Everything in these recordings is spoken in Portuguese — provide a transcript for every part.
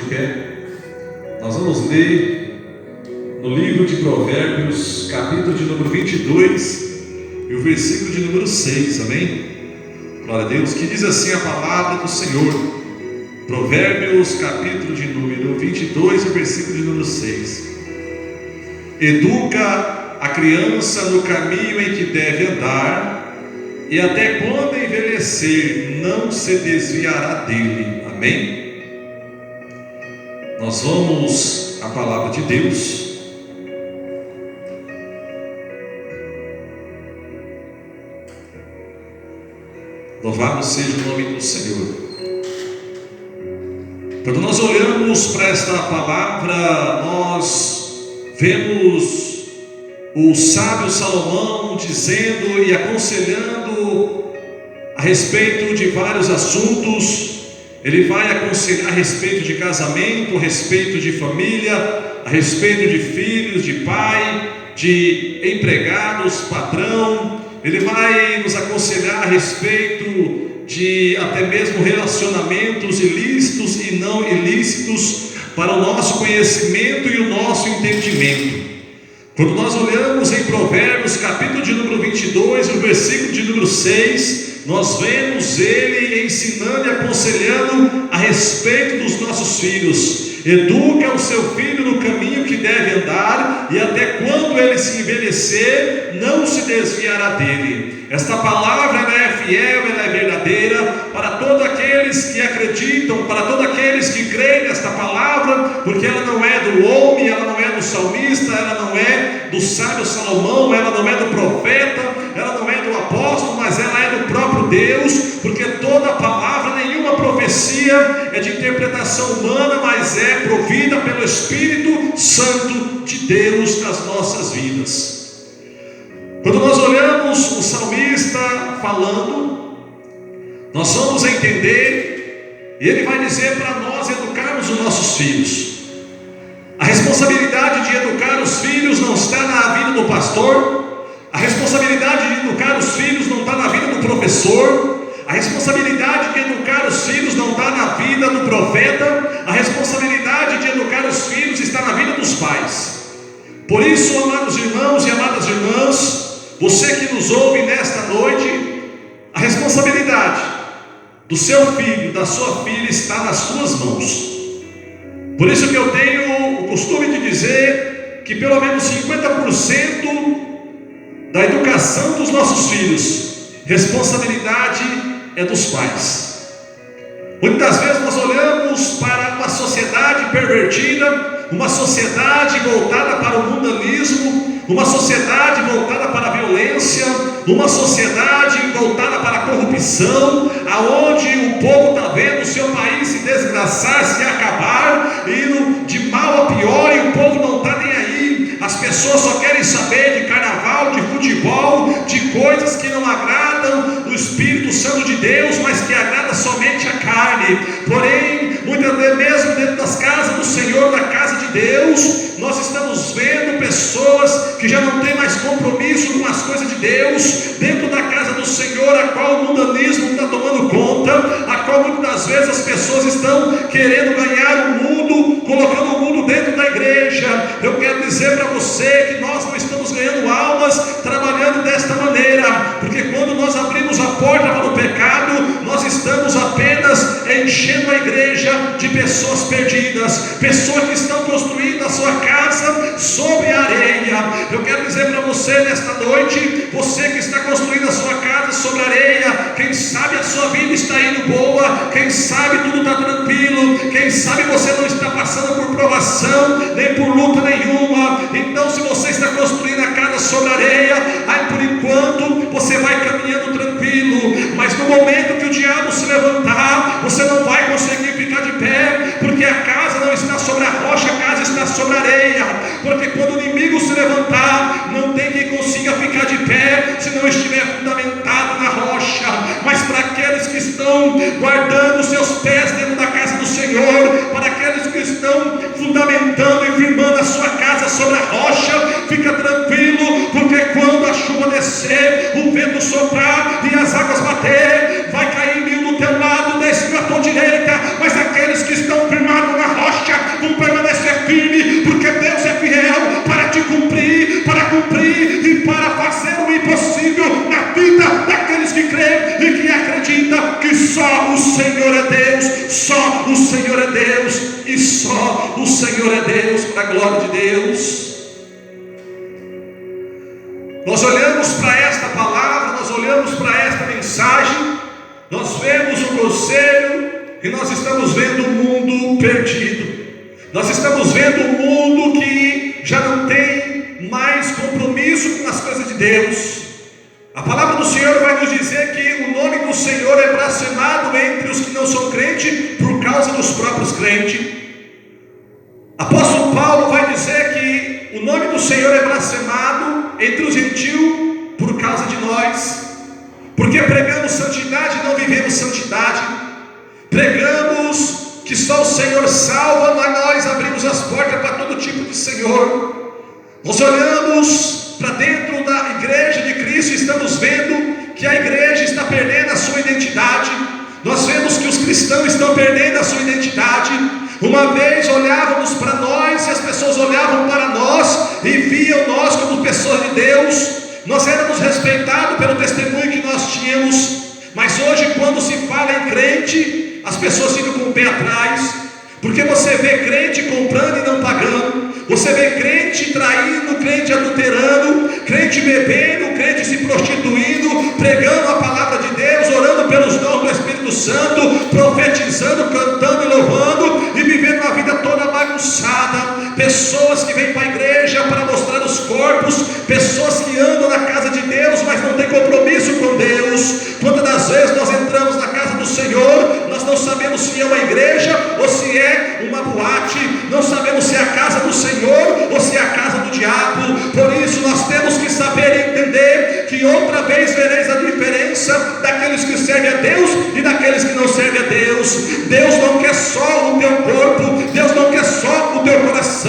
pé. Nós vamos ler no livro de Provérbios, capítulo de número 22 e o versículo de número 6, amém? Glória a Deus, que diz assim a palavra do Senhor. Provérbios, capítulo de número 22 e o versículo de número 6. Educa a criança no caminho em que deve andar, e até quando envelhecer não se desviará dele, amém? Nós vamos à palavra de Deus. Louvado seja o nome do Senhor. Quando nós olhamos para esta palavra, nós vemos o sábio Salomão dizendo e aconselhando a respeito de vários assuntos. Ele vai aconselhar a respeito de casamento, a respeito de família, a respeito de filhos, de pai, de empregados, patrão. Ele vai nos aconselhar a respeito de até mesmo relacionamentos ilícitos e não ilícitos para o nosso conhecimento e o nosso entendimento. Quando nós olhamos em Provérbios, capítulo de número 22, o versículo de número 6, nós vemos ele ensinando e aconselhando a respeito dos nossos filhos. Educa o seu filho no caminho que deve andar, e até quando ele se envelhecer, não se desviará dele. Esta palavra ela é fiel, ela é verdadeira para todos aqueles que acreditam, para todos aqueles que creem nesta palavra, porque ela não é do homem, ela não é do salmista, ela não é do sábio Salomão, ela não é do profeta, ela não é do apóstolo, mas ela é do próprio Deus, porque toda palavra, nenhuma profecia é de interpretação humana, mas é provida pelo Espírito Santo de Deus nas nossas vidas. Quando nós olhamos o salmista falando, nós vamos entender, e ele vai dizer para nós educarmos os nossos filhos. A responsabilidade de educar os filhos não está na vida do pastor, a responsabilidade de educar os filhos não está na vida do professor, a responsabilidade de educar os filhos não está na vida do profeta, a responsabilidade de educar os filhos está na vida dos pais. Por isso, amados irmãos e amadas irmãs, você que nos ouve nesta noite, a responsabilidade do seu filho, da sua filha está nas suas mãos. Por isso que eu tenho o costume de dizer que pelo menos 50% da educação dos nossos filhos, responsabilidade é dos pais. Muitas vezes nós olhamos para uma sociedade pervertida, uma sociedade voltada para o mundanismo, uma sociedade voltada para a violência, uma sociedade voltada para a corrupção, aonde o povo está vendo o seu país se desgraçar, se acabar, indo de mal a pior, e o povo não está nem aí. As pessoas só querem saber de carnaval, de futebol, de coisas que não agradam o Espírito Santo de Deus, mas que agrada somente a carne. Porém, muitas vezes mesmo dentro das casas do Senhor, da casa de Deus, nós estamos vendo pessoas que já não têm mais compromisso com as coisas de Deus, dentro da casa do Senhor, a qual o mundanismo está tomando conta, a qual muitas das vezes as pessoas estão querendo ganhar o mundo, colocando o mundo dentro da igreja. Eu quero dizer para você que nós não estamos ganhando almas trabalhando desta maneira, porque quando nós abrimos a porta para o pecado, nós estamos apenas enchendo a igreja de pessoas perdidas, pessoas que estão construindo a sua casa sobre a areia. Eu quero dizer para você nesta noite, você que está construindo a sua casa sobre a areia, quem sabe a sua vida está indo boa, quem sabe tudo está tranquilo, quem sabe você não está passando por provação, nem por luta nenhuma. Então, se você está construindo a casa sobre a areia, aí por enquanto você vai caminhando tranquilo, mas no momento que o diabo se levantar, você não vai conseguir ficar de pé, porque a casa não está sobre a rocha, a casa está sobre a areia. Porque quando o inimigo se levantar, não tem quem consiga ficar de pé se não estiver fundamentado na rocha. Mas para aqueles que estão guardando seus pés dentro da casa do Senhor, para aqueles que estão fundamentando e firmando a sua casa sobre a rocha, fica tranquilo, porque quando a chuva descer, o vento soprar e as águas bater, vai cair 1000 do teu lado, 10 à tua direita, mas aqueles que estão firmados na rocha Deus e só o Senhor é Deus, para a glória de Deus. Nós olhamos para esta palavra, nós olhamos para esta mensagem, nós vemos o conselho e nós estamos vendo um mundo perdido. Nós estamos vendo um mundo que já não tem mais compromisso com as coisas de Deus. A palavra do Senhor vai nos dizer que o nome do Senhor é blasfemado entre os que não são crentes por causa dos próprios crentes. Apóstolo Paulo vai dizer que o nome do Senhor é blasfemado entre os gentios por causa de nós, porque pregamos santidade e não vivemos santidade. Pregamos que só o Senhor salva, mas nós abrimos as portas para todo tipo de Senhor. Nós olhamos para dentro da igreja de Cristo e estamos vendo que a igreja está perdendo a sua identidade. Nós vemos que os cristãos estão perdendo a sua identidade. Uma vez olhávamos para nós e as pessoas olhavam para nós e viam nós como pessoas de Deus. Nós éramos respeitados pelo testemunho que nós tínhamos. Mas hoje, quando se fala em crente, as pessoas ficam com o pé atrás, porque você vê crente comprando e não pagando, você vê crente traindo, crente adulterando, crente bebendo, crente se prostituindo, pregando a palavra de Deus, orando pelos dons do Espírito Santo, profetizando, cantando e louvando, e vivendo uma vida toda bagunçada. Pessoas que vêm para a igreja para mostrar os corpos, pessoas que andam na casa de Deus, mas não têm compromisso com Deus. Quantas das vezes nós entramos na casa do Senhor, nós não sabemos se é uma igreja ou se é uma boate, não sabemos se é a casa do Senhor ou se é a casa do diabo. Por isso nós temos que saber entender que outra vez vereis a diferença daqueles que servem a Deus e daqueles que não servem a Deus. Deus não quer só o teu corpo, Deus não quer só o teu coração.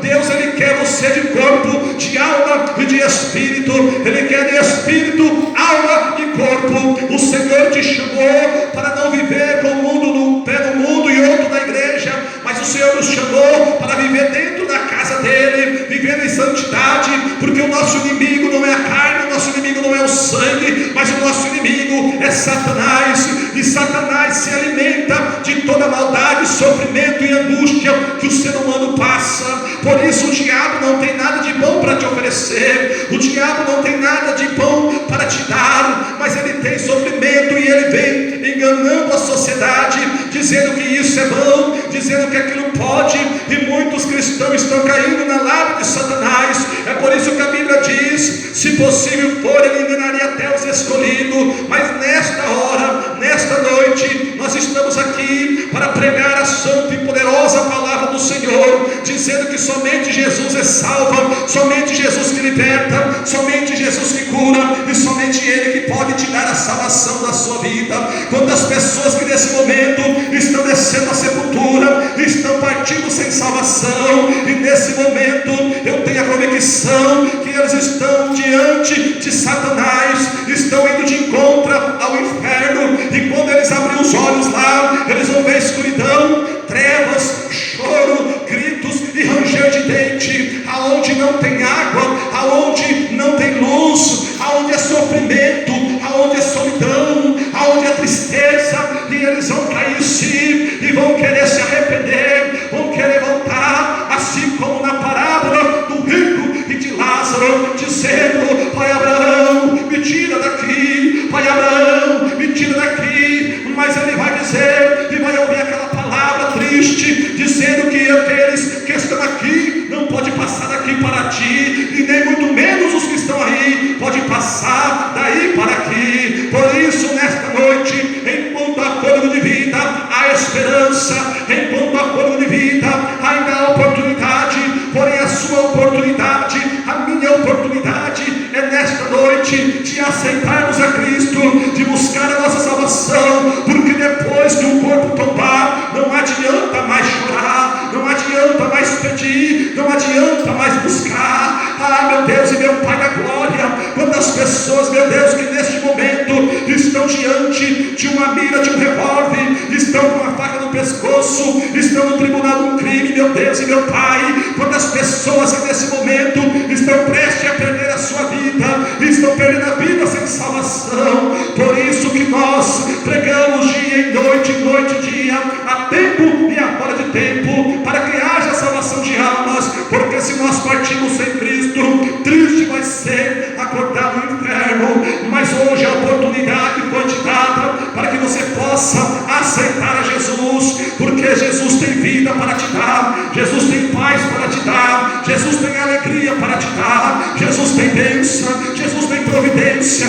Deus, Ele quer você de corpo, de alma e de espírito. Ele quer de espírito, alma e corpo. O Senhor te chamou para não viver com o mundo no pé do mundo e outro na igreja, mas o Senhor nos chamou para viver dentro da casa dele, vivendo em santidade, porque o nosso inimigo não é a carne, o nosso inimigo não é o sangue, mas o nosso inimigo é Satanás, e Satanás se alimenta de toda maldade, sofrimento e angústia que o ser humano passa. Por isso o diabo não tem nada de bom para te oferecer, o diabo não tem nada de bom para te dar, mas ele tem sofrimento e ele vem enganando a sociedade, dizendo que isso é bom, dizendo que aquilo pode, e muitos cristãos estão caindo na lábia de Satanás. É por isso que a Bíblia diz: se possível for, ele enganaria até os escolhidos. Mas nesta hora, nesta noite, nós estamos aqui para pregar a santa e poderosa palavra do Senhor, dizendo que somente Jesus é salva, somente Jesus que liberta, somente Jesus que cura, e somente Ele que pode te dar a salvação da sua vida. Quantas pessoas que nesse momento estão descendo a sepultura, estão partindo sem salvação, e nesse momento eu tenho a convicção que eles estão diante de Satanás, estão indo de encontro ao inferno, e quando eles abrirem os olhos lá, eles vão ver escuridão, trevas, choro, gritos e ranger de dente, aonde não tem água, aonde não tem luz, aonde é sofrimento, aonde é solidão, aonde é tristeza, e eles vão cair em si, e vão querer se arrepender, vão querer voltar, assim como na parábola do rico e de Lázaro, dizendo: Pai Abraão, me tira daqui, Pai Abraão, me tira daqui. Mas ele vai dizer, e vai ouvir aquela palavra triste, dizendo que aqueles que estão aqui não podem passar daqui para ti, e nem muito menos os que estão aí podem passar daí para aqui. Por isso, nesta noite, enquanto há fôlego de vida, há esperança, enquanto há fôlego de vida, ainda há oportunidade. Porém a sua oportunidade, a minha oportunidade, é nesta noite de aceitarmos a Cristo, de buscar a nossa salvação, porque depois que o corpo tombar, não adianta mais chorar, não adianta mais pedir, não adianta mais buscar. Ah, meu Deus e meu Pai da glória, quantas pessoas, meu Deus, que neste momento estão diante de uma mira, de um revólver, estão com uma faca no pescoço, estão no tribunal de um crime, meu Deus e meu Pai. Quantas pessoas que nesse momento estão prestes a perder a sua vida, estão perdendo a vida sem salvação. Por isso que nós pregamos dia e noite, noite e dia, a tempo e a hora de tempo para que haja salvação de almas, porque se nós partimos sem Cristo, triste vai ser acordar no inferno. Mas hoje a oportunidade foi te dada para que você possa aceitar a Jesus, porque Jesus tem vida para te dar, Jesus tem paz para te dar, Jesus tem alegria para te dar, Jesus tem bênção, Jesus tem providência.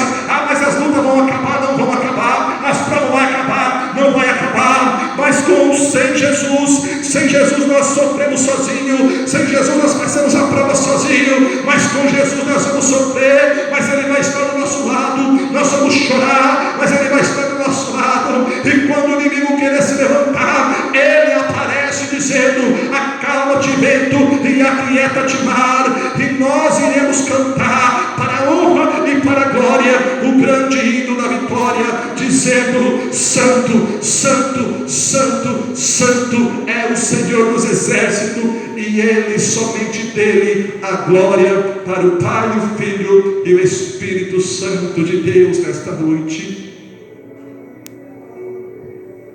Mas as lutas vão acabar? Não vão acabar. As provas vão acabar? Não vai acabar. Mas sem Jesus nós sofremos sozinhos, sem Jesus nós passamos a prova sozinho, mas com Jesus nós vamos sofrer, mas Ele vai estar do nosso lado. Nós vamos chorar, mas Ele vai estar do nosso lado. E quando o inimigo querer se levantar, Ele aparece dizendo: acalma-te vento e aquieta-te mar. E nós iremos cantar para a honra e para a glória o grande hino da vitória, dizendo: Santo, Santo, Santo, Santo é o Senhor dos exércitos, e Ele, somente dele, a glória para o Pai, o Filho e o Espírito Santo de Deus nesta noite.